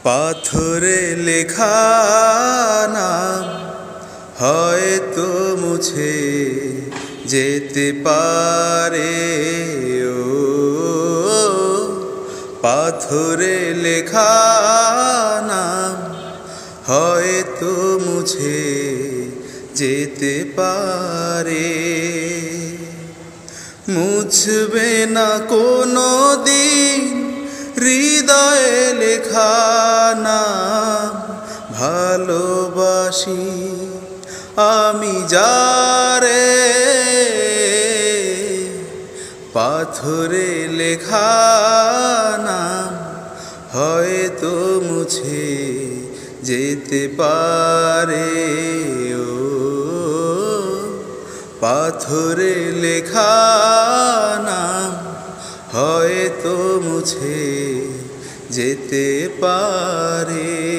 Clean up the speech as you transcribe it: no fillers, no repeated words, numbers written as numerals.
পাথরে লেখা নাম হয়তো মুছে যেতে পারে। ও পাথরে লেখা নাম হয়তো মুছে যেতে পারে। মুছবে না কোনো দিন হৃদয়ে লেখা নাম। ভালোবাসি আমি যারে, পাথরে লেখা নাম হয়তো মুছে যেতে পারে। ও পাথরে লেখা নাম হয়তো মুছে যেতে পারে।